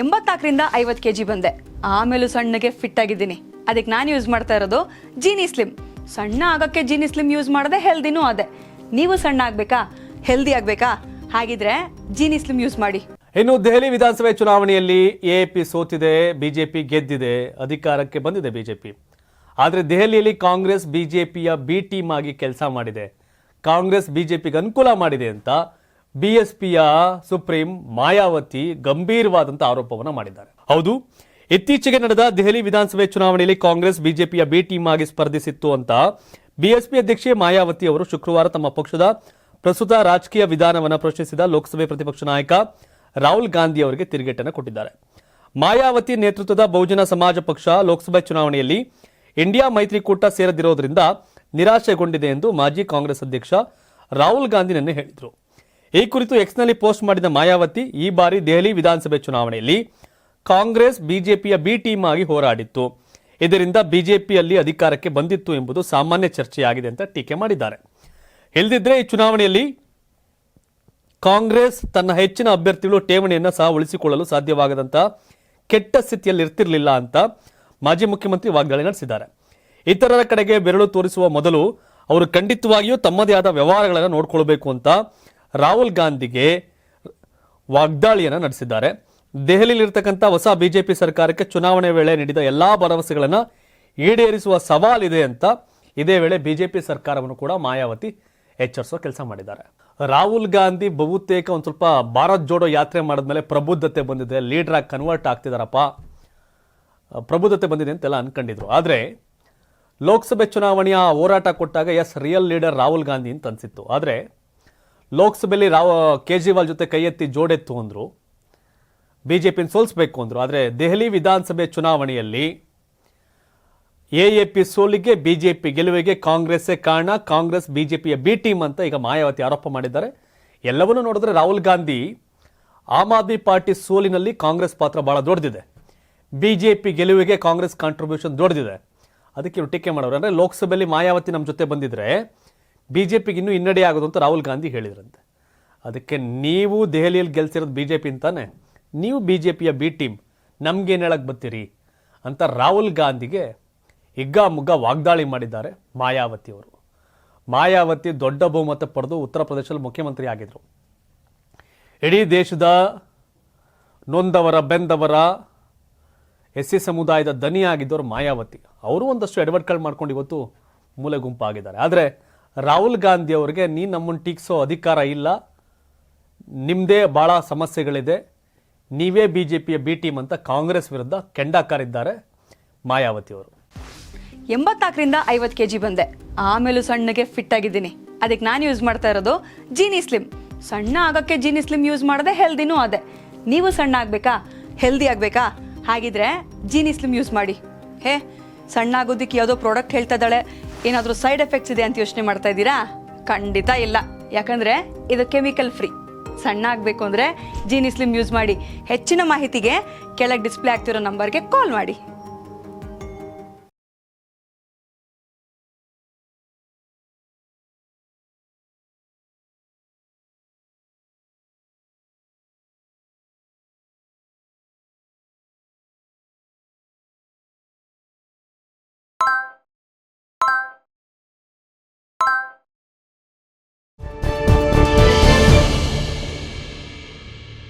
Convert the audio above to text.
84ರಿಂದ 50 kg ಬಂದೆ. ಆಮೇಲೂ ಸಣ್ಣಗೆ fit ಆಗಿದ್ದೀನಿ. ಅದಕ್ಕೆ ನಾನು ಯೂಸ್ ಮಾಡ್ತಾ ಇರೋದು ಜೀನಿ ಸ್ಲಿಮ್. ಸಣ್ಣ ಆಗಕ್ಕೆ ಜೀನಿ ಸ್ಲಿಮ್ ಯೂಸ್ ಮಾಡದೆ ಹೆಲ್ದಿನೂ ಅದೇ. ನೀವು ಸಣ್ಣ ಆಗ್ಬೇಕಾ, ಹೆಲ್ದಿ ಆಗ್ಬೇಕಾ? ಹಾಗಿದ್ರೆ ಜೀನಿ ಸ್ಲಿಮ್ ಯೂಸ್ ಮಾಡಿ. ಇನ್ನು ದೆಹಲಿ ವಿಧಾನಸಭೆ ಚುನಾವಣೆಯಲ್ಲಿ ಎಎಪಿ ಸೋತಿದೆ, ಬಿಜೆಪಿ ಗೆದ್ದಿದೆ, ಅಧಿಕಾರಕ್ಕೆ ಬಂದಿದೆ ಬಿಜೆಪಿ. ಆದರೆ ದೆಹಲಿಯಲ್ಲಿ ಕಾಂಗ್ರೆಸ್ ಬಿಜೆಪಿಯ ಬಿ ಟೀಮ್ ಆಗಿ ಕೆಲಸ ಮಾಡಿದೆ. ಕಾಂಗ್ರೆಸ್ ಬಿಜೆಪಿಗೆ ಅನುಕೂಲ ಮಾಡಿದೆ ಅಂತ ಬಿಎಸ್ಪಿಯ ಸುಪ್ರೀಂ ಮಾಯಾವತಿ ಗಂಭೀರವಾದಂಥ ಆರೋಪವನ್ನು ಮಾಡಿದ್ದಾರೆ. ಹೌದು, ಇತ್ತೀಚೆಗೆ ನಡೆದ ದೆಹಲಿ ವಿಧಾನಸಭೆ ಚುನಾವಣೆಯಲ್ಲಿ ಕಾಂಗ್ರೆಸ್ ಬಿಜೆಪಿಯ ಬಿ ಟೀಮ್ ಆಗಿ ಸ್ಪರ್ಧಿಸಿತ್ತು ಅಂತ ಬಿಎಸ್ಪಿ ಅಧ್ಯಕ್ಷೆ ಮಾಯಾವತಿ ಅವರು ಶುಕ್ರವಾರ ತಮ್ಮ ಪಕ್ಷದ ಪ್ರಸ್ತುತ ರಾಜಕೀಯ ವಿಧಾನವನ್ನು ಪ್ರಶ್ನಿಸಿದ ಲೋಕಸಭೆ ಪ್ರತಿಪಕ್ಷ ನಾಯಕ ರಾಹುಲ್ ಗಾಂಧಿ ಅವರಿಗೆ ತಿರುಗೇಟನ್ನು ಕೊಟ್ಟಿದ್ದಾರೆ. ಮಾಯಾವತಿ ನೇತೃತ್ವದ ಬಹುಜನ ಸಮಾಜ ಪಕ್ಷ ಲೋಕಸಭೆ ಚುನಾವಣೆಯಲ್ಲಿ ಇಂಡಿಯಾ ಮೈತ್ರಿಕೂಟ ಸೇರದಿರೋದ್ರಿಂದ ನಿರಾಶೆಗೊಂಡಿದೆ ಎಂದು ಮಾಜಿ ಕಾಂಗ್ರೆಸ್ ಅಧ್ಯಕ್ಷ ರಾಹುಲ್ ಗಾಂಧಿ ನಿನ್ನೆ ಹೇಳಿದರು. ಈ ಕುರಿತು ಎಕ್ಸ್ನಲ್ಲಿ ಪೋಸ್ಟ್ ಮಾಡಿದ ಮಾಯಾವತಿ, ಈ ಬಾರಿ ದೆಹಲಿ ವಿಧಾನಸಭೆ ಚುನಾವಣೆಯಲ್ಲಿ ಕಾಂಗ್ರೆಸ್ ಬಿಜೆಪಿಯ ಬಿ ಟೀಮ್ ಆಗಿ ಹೋರಾಡಿತ್ತು, ಇದರಿಂದ ಬಿಜೆಪಿಯಲ್ಲಿ ಅಧಿಕಾರಕ್ಕೆ ಬಂದಿತ್ತು ಎಂಬುದು ಸಾಮಾನ್ಯ ಚರ್ಚೆಯಾಗಿದೆ ಅಂತ ಟೀಕೆ ಮಾಡಿದ್ದಾರೆ. ಇಲ್ಲದಿದ್ದರೆ ಈ ಚುನಾವಣೆಯಲ್ಲಿ ಕಾಂಗ್ರೆಸ್ ತನ್ನ ಹೆಚ್ಚಿನ ಅಭ್ಯರ್ಥಿಗಳು ಠೇವಣಿಯನ್ನು ಸಹ ಉಳಿಸಿಕೊಳ್ಳಲು ಸಾಧ್ಯವಾಗದಂತ ಕೆಟ್ಟ ಸ್ಥಿತಿಯಲ್ಲಿ ಇರ್ತಿರಲಿಲ್ಲ ಅಂತ ಮಾಜಿ ಮುಖ್ಯಮಂತ್ರಿ ವಾಗ್ದಾಳಿ ನಡೆಸಿದ್ದಾರೆ. ಇತರರ ಕಡೆಗೆ ಬೆರಳು ತೋರಿಸುವ ಮೊದಲು ಅವರು ಖಂಡಿತವಾಗಿಯೂ ತಮ್ಮದೇ ಆದ ವ್ಯವಹಾರಗಳನ್ನು ನೋಡಿಕೊಳ್ಳಬೇಕು ಅಂತ ರಾಹುಲ್ ಗಾಂಧಿಗೆ ವಾಗ್ದಾಳಿಯನ್ನು ನಡೆಸಿದ್ದಾರೆ. ದೆಹಲಿಯಲ್ಲಿರ್ತಕ್ಕಂಥ ಹೊಸ ಬಿಜೆಪಿ ಸರ್ಕಾರಕ್ಕೆ ಚುನಾವಣೆ ವೇಳೆ ನೀಡಿದ ಎಲ್ಲಾ ಭರವಸೆಗಳನ್ನು ಈಡೇರಿಸುವ ಸವಾಲಿದೆ ಅಂತ ಇದೇ ವೇಳೆ ಬಿಜೆಪಿ ಸರ್ಕಾರವನ್ನು ಕೂಡ ಮಾಯಾವತಿ ಎಚ್ಚರಿಸುವ ಕೆಲಸ ಮಾಡಿದ್ದಾರೆ. ರಾಹುಲ್ ಗಾಂಧಿ ಬಹುತೇಕ ಒಂದು ಸ್ವಲ್ಪ ಭಾರತ್ ಜೋಡೋ ಯಾತ್ರೆ ಮಾಡಿದ್ಮೇಲೆ ಪ್ರಬುದ್ಧತೆ ಬಂದಿದೆ, ಲೀಡರ್ ಆಗಿ ಕನ್ವರ್ಟ್ ಆಗ್ತಿದಾರಪ್ಪ, ಪ್ರಬುದ್ಧತೆ ಬಂದಿದೆ ಅಂತೆಲ್ಲ ಅನ್ಕೊಂಡಿದ್ರು. ಆದರೆ ಲೋಕಸಭೆ ಚುನಾವಣೆಯ ಹೋರಾಟ ಕೊಟ್ಟಾಗ ರಿಯಲ್ ಲೀಡರ್ ರಾಹುಲ್ ಗಾಂಧಿ ಅಂತ ಅನ್ಸಿತ್ತು. ಆದರೆ ಲೋಕಸಭೆಯಲ್ಲಿ ಕೇಜ್ರಿವಾಲ್ ಜೊತೆ ಕೈ ಎತ್ತಿ ಜೋಡೆತ್ತು ಅಂದ್ರು, ಬಿಜೆಪಿನ ಸೋಲಿಸಬೇಕು ಅಂದ್ರು. ಆದರೆ ದೆಹಲಿ ವಿಧಾನಸಭೆ ಚುನಾವಣೆಯಲ್ಲಿ ಎಎಪಿ ಸೋಲಿಗೆ ಬಿಜೆಪಿ ಗೆಲುವಿಗೆ ಕಾಂಗ್ರೆಸ್ಸೇ ಕಾರಣ, ಕಾಂಗ್ರೆಸ್ ಬಿಜೆಪಿಯ ಬಿ ಟೀಮ್ ಅಂತ ಈಗ ಮಾಯಾವತಿ ಆರೋಪ ಮಾಡಿದ್ದಾರೆ. ಎಲ್ಲವನ್ನೂ ನೋಡಿದ್ರೆ ರಾಹುಲ್ ಗಾಂಧಿ ಆಮ್ ಆದ್ಮಿ ಪಾರ್ಟಿ ಸೋಲಿನಲ್ಲಿ ಕಾಂಗ್ರೆಸ್ ಪಾತ್ರ ಬಹಳ ದೊಡ್ಡದಿದೆ, ಬಿಜೆಪಿ ಗೆಲುವಿಗೆ ಕಾಂಗ್ರೆಸ್ ಕಾಂಟ್ರಿಬ್ಯೂಷನ್ ದೊಡ್ಡದಿದೆ. ಅದಕ್ಕೆ ಇವರು ಟೀಕೆ ಮಾಡೋರು. ಅಂದರೆ ಲೋಕಸಭೆಯಲ್ಲಿ ಮಾಯಾವತಿ ನಮ್ಮ ಜೊತೆ ಬಂದಿದ್ರೆ ಬಿಜೆಪಿಗೆ ಇನ್ನೂ ಹಿನ್ನಡೆ ಆಗೋದು ಅಂತ ರಾಹುಲ್ ಗಾಂಧಿ ಹೇಳಿದ್ರಂತೆ. ಅದಕ್ಕೆ ನೀವು ದೆಹಲಿಯಲ್ಲಿ ಗೆಲ್ಸಿರೋದು ಬಿಜೆಪಿ ಅಂತಾನೆ, ನೀವು ಬಿಜೆಪಿಯ ಬಿ ಟೀಮ್, ನಮ್ಗೇನು ಹೇಳಕ್ ಬರ್ತೀರಿ ಅಂತ ರಾಹುಲ್ ಗಾಂಧಿಗೆ ಹಿಗ್ಗಾಮುಗ್ಗ ವಾಗ್ದಾಳಿ ಮಾಡಿದ್ದಾರೆ ಮಾಯಾವತಿ ಅವರು. ಮಾಯಾವತಿ ದೊಡ್ಡ ಬಹುಮತ ಪಡೆದು ಉತ್ತರ ಪ್ರದೇಶದಲ್ಲಿ ಮುಖ್ಯಮಂತ್ರಿ ಆಗಿದ್ರು. ಇಡೀ ದೇಶದ ನೊಂದವರ ಬೆಂದವರ ಎಸ್ಸಿ ಸಮುದಾಯದ ದನಿಯಾಗಿದ್ದವರು ಮಾಯಾವತಿ. ಅವರು ಒಂದಷ್ಟು ಎಡವಟ್ಗಳು ಮಾಡ್ಕೊಂಡು ಇವತ್ತು ಮೂಲೆ ಗುಂಪಾಗಿದ್ದಾರೆ. ಆದರೆ ರಾಹುಲ್ ಗಾಂಧಿ ಅವರಿಗೆ ನೀ ನಮ್ಮನ್ನು ಟೀಕಿಸೋ ಅಧಿಕಾರ ಇಲ್ಲ, ನಿಮ್ಮದೇ ಭಾಳ ಸಮಸ್ಯೆಗಳಿದೆ, ನೀವೇ ಬಿಜೆಪಿಯ ಬಿ ಟೀಮ್ ಅಂತ ಕಾಂಗ್ರೆಸ್ ವಿರುದ್ಧ ಕೆಂಡಾಕಾರಿದ್ದಾರೆ ಮಾಯಾವತಿ ಅವರು. 84ರಿಂದ 50 kg ಬಂದೆ. ಆಮೇಲೂ ಸಣ್ಣಗೆ ಫಿಟ್ ಆಗಿದ್ದೀನಿ. ಅದಕ್ಕೆ ನಾನು ಯೂಸ್ ಮಾಡ್ತಾ ಇರೋದು ಜೀನಿ ಸ್ಲಿಮ್. ಸಣ್ಣ ಆಗಕ್ಕೆ ಜೀನಿ ಸ್ಲಿಮ್ ಯೂಸ್ ಮಾಡದೆ ಹೆಲ್ದಿನೂ ಅದೇ. ನೀವು ಸಣ್ಣ ಆಗ್ಬೇಕಾ, ಹೆಲ್ದಿ ಆಗ್ಬೇಕಾ? ಹಾಗಿದ್ರೆ ಜೀನಿ ಸ್ಲಿಮ್ ಯೂಸ್ ಮಾಡಿ. ಸಣ್ಣ ಆಗೋದಕ್ಕೆ ಯಾವುದೋ ಪ್ರಾಡಕ್ಟ್ ಹೇಳ್ತಾ ಇದ್ದಾಳೆ, ಏನಾದರೂ ಸೈಡ್ ಎಫೆಕ್ಟ್ಸ್ ಇದೆ ಅಂತ ಯೋಚನೆ ಮಾಡ್ತಾ ಇದ್ದೀರಾ? ಖಂಡಿತ ಇಲ್ಲ, ಯಾಕಂದ್ರೆ ಇದು ಕೆಮಿಕಲ್ ಫ್ರೀ. ಸಣ್ಣ ಆಗಬೇಕು ಅಂದರೆ ಜೀನಿ ಸ್ಲಿಮ್ ಯೂಸ್ ಮಾಡಿ. ಹೆಚ್ಚಿನ ಮಾಹಿತಿಗೆ ಕೆಳಗೆ ಡಿಸ್ಪ್ಲೇ ಆಗ್ತಿರೋ ನಂಬರ್ಗೆ ಕಾಲ್ ಮಾಡಿ.